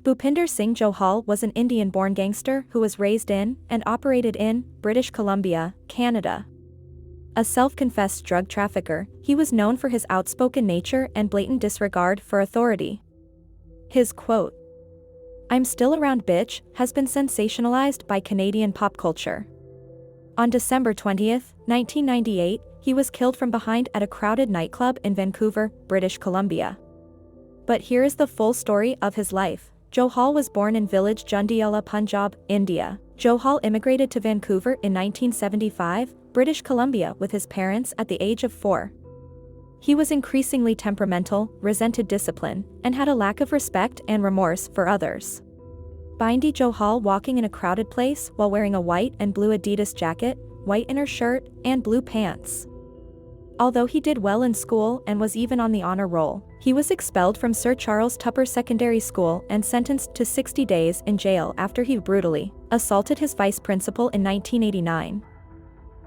Bhupinder Singh Johal was an Indian-born gangster who was raised in and operated in British Columbia, Canada. A self-confessed drug trafficker, he was known for his outspoken nature and blatant disregard for authority. His quote, "I'm still around bitch," has been sensationalized by Canadian pop culture. On December 20, 1998, he was killed from behind at a crowded nightclub in Vancouver, British Columbia. But here is the full story of his life. Johal was born in village Jundiala, Punjab, India. Johal immigrated to Vancouver in 1975, British Columbia, with his parents at the age of 4. He was increasingly temperamental, resented discipline, and had a lack of respect and remorse for others. Bindy Johal walking in a crowded place while wearing a white and blue Adidas jacket, white inner shirt, and blue pants. Although he did well in school and was even on the honor roll, he was expelled from Sir Charles Tupper Secondary School and sentenced to 60 days in jail after he brutally assaulted his vice principal in 1989.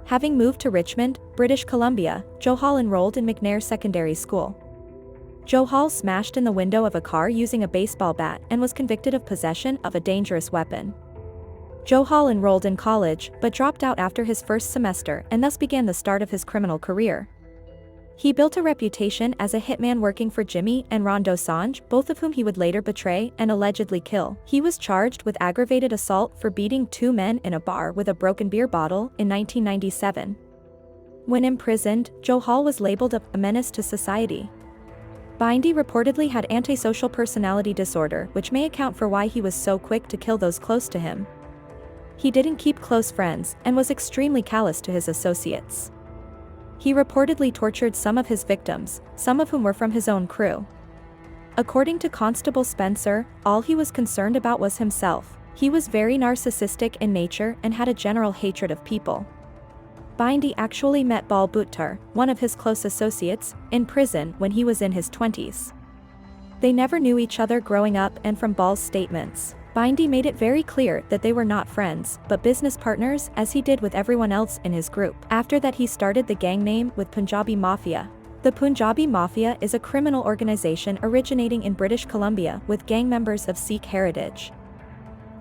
Having moved to Richmond, British Columbia, Johal enrolled in McNair Secondary School. Johal smashed in the window of a car using a baseball bat and was convicted of possession of a dangerous weapon. Johal enrolled in college but dropped out after his first semester and thus began the start of his criminal career. He built a reputation as a hitman working for Jimmy and Ron Dosanjh, both of whom he would later betray and allegedly kill. He was charged with aggravated assault for beating 2 men in a bar with a broken beer bottle in 1997. When imprisoned, Johal was labeled a menace to society. Bindy reportedly had antisocial personality disorder, which may account for why he was so quick to kill those close to him. He didn't keep close friends and was extremely callous to his associates. He reportedly tortured some of his victims, some of whom were from his own crew. According to Constable Spencer, all he was concerned about was himself. He was very narcissistic in nature and had a general hatred of people. Bindy actually met Bal Bhuttar, one of his close associates, in prison when he was in his 20s. They never knew each other growing up, and from Bal's statements, Bindy made it very clear that they were not friends, but business partners, as he did with everyone else in his group. After that, he started the gang name with Punjabi Mafia. The Punjabi Mafia is a criminal organization originating in British Columbia with gang members of Sikh heritage.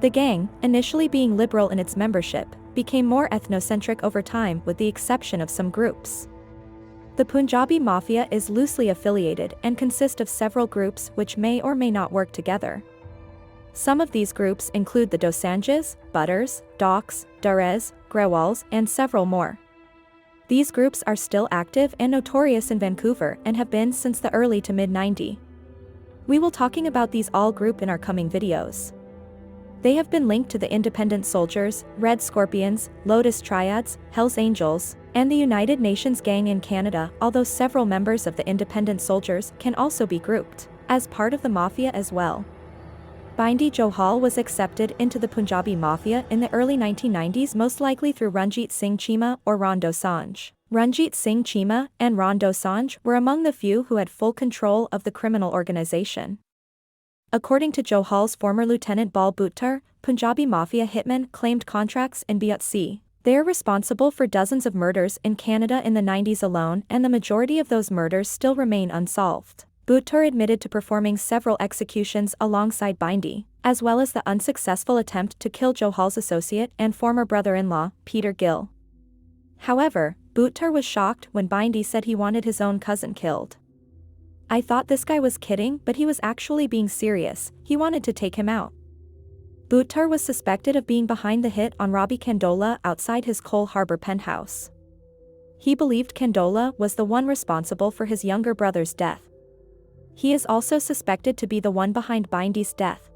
The gang, initially being liberal in its membership, became more ethnocentric over time with the exception of some groups. The Punjabi Mafia is loosely affiliated and consists of several groups which may or may not work together. Some of these groups include the Dosanjhs, Butters, Docs, Darez, Grewals, and several more. These groups are still active and notorious in Vancouver and have been since the early to mid-90s. We will talking about these all group in our coming videos. They have been linked to the Independent Soldiers, Red Scorpions, Lotus Triads, Hells Angels, and the United Nations Gang in Canada, although several members of the Independent Soldiers can also be grouped as part of the Mafia as well. Bindy Johal was accepted into the Punjabi Mafia in the early 1990s, most likely through Ranjit Cheema or Ron Dosanjh. Ranjit Cheema and Ron Dosanjh were among the few who had full control of the criminal organization. According to Johal's former lieutenant Bal Bhuttar, Punjabi Mafia hitmen claimed contracts in BC. They are responsible for dozens of murders in Canada in the 90s alone, and the majority of those murders still remain unsolved. Bhuttar admitted to performing several executions alongside Bindy, as well as the unsuccessful attempt to kill Johal's associate and former brother-in-law, Peter Gill. However, Bhuttar was shocked when Bindy said he wanted his own cousin killed. "I thought this guy was kidding, but he was actually being serious. He wanted to take him out." Bhuttar was suspected of being behind the hit on Robbie Kandola outside his Cole Harbour penthouse. He believed Kandola was the one responsible for his younger brother's death. He is also suspected to be the one behind Bindy's death.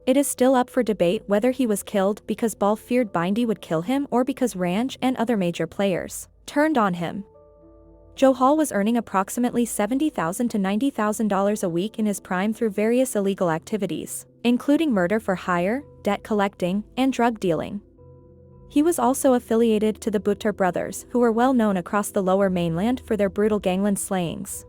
It is still up for debate whether he was killed because Bal feared Bindy would kill him or because Ranj and other major players turned on him. Johal was earning approximately $70,000 to $90,000 a week in his prime through various illegal activities, including murder for hire, debt collecting, and drug dealing. He was also affiliated to the Bhuttar brothers, who were well known across the Lower Mainland for their brutal gangland slayings.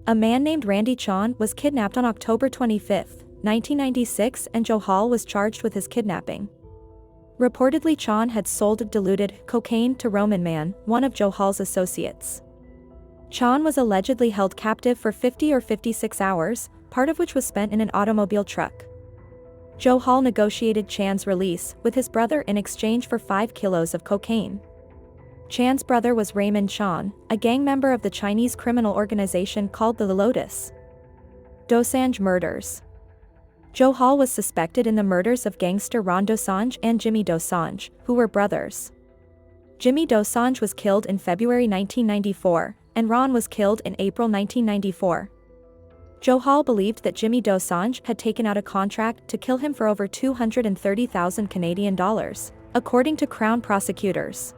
A man named Randy Chon was kidnapped on October 25, 1996, and Johal was charged with his kidnapping. Reportedly, Chon had sold diluted cocaine to Roman Man, one of Johal's associates. Chon was allegedly held captive for 50 or 56 hours, part of which was spent in an automobile truck. Johal negotiated Chan's release with his brother in exchange for 5 kilos of cocaine. Chan's brother was Raymond Chan, a gang member of the Chinese criminal organization called the Lotus. Dosanjh murders. Johal was suspected in the murders of gangster Ron Dosanjh and Jimmy Dosanjh, who were brothers. Jimmy Dosanjh was killed in February 1994, and Ron was killed in April 1994. Johal believed that Jimmy Dosanjh had taken out a contract to kill him for over 230,000 Canadian dollars, according to Crown prosecutors.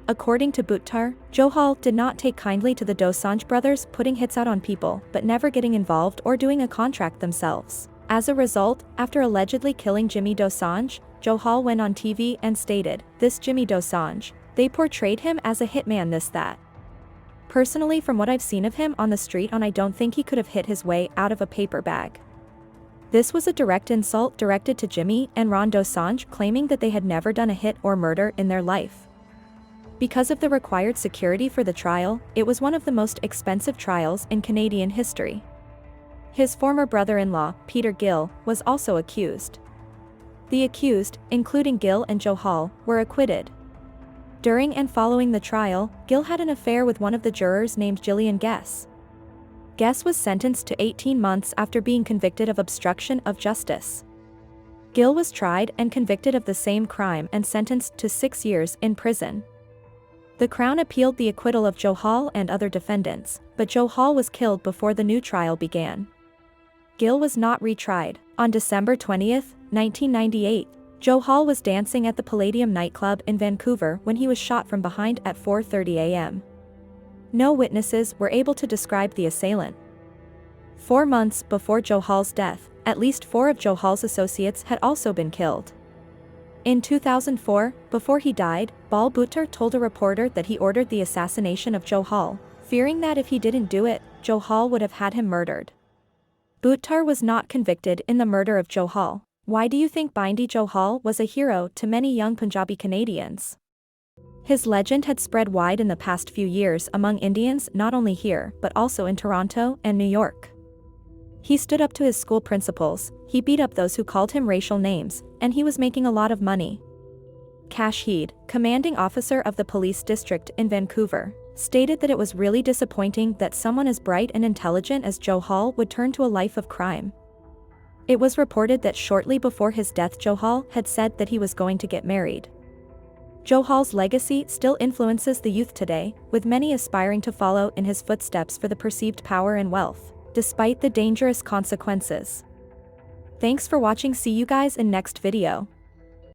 According to Bhupinder, Johal did not take kindly to the Dosanjh brothers putting hits out on people but never getting involved or doing a contract themselves. As a result, after allegedly killing Jimmy Dosanjh, Johal went on TV and stated, "This Jimmy Dosanjh, they portrayed him as a hitman this that. Personally, from what I've seen of him on the street I don't think he could have hit his way out of a paper bag." This was a direct insult directed to Jimmy and Ron Dosanjh, claiming that they had never done a hit or murder in their life. Because of the required security for the trial, it was one of the most expensive trials in Canadian history. His former brother-in-law, Peter Gill, was also accused. The accused, including Gill and Johal, were acquitted. During and following the trial, Gill had an affair with one of the jurors named Gillian Guess. Guess was sentenced to 18 months after being convicted of obstruction of justice. Gill was tried and convicted of the same crime and sentenced to 6 years in prison. The Crown appealed the acquittal of Johal and other defendants, but Johal was killed before the new trial began. Gill was not retried. On December 20, 1998, Johal was dancing at the Palladium nightclub in Vancouver when he was shot from behind at 4:30 a.m. No witnesses were able to describe the assailant. 4 months before Johal's death, at least 4 of Johal's associates had also been killed. In 2004, before he died, Bhupinder told a reporter that he ordered the assassination of Johal, fearing that if he didn't do it, Johal would have had him murdered. Bhupinder was not convicted in the murder of Johal. Why do you think Bindy Johal was a hero to many young Punjabi Canadians? His legend had spread wide in the past few years among Indians not only here but also in Toronto and New York. He stood up to his school principals, he beat up those who called him racial names, and he was making a lot of money. Kash Heed, commanding officer of the police district in Vancouver, stated that it was really disappointing that someone as bright and intelligent as Johal would turn to a life of crime. It was reported that shortly before his death Johal had said that he was going to get married. Johal's legacy still influences the youth today, with many aspiring to follow in his footsteps for the perceived power and wealth, despite the dangerous consequences. Thanks for watching. See you guys in next video.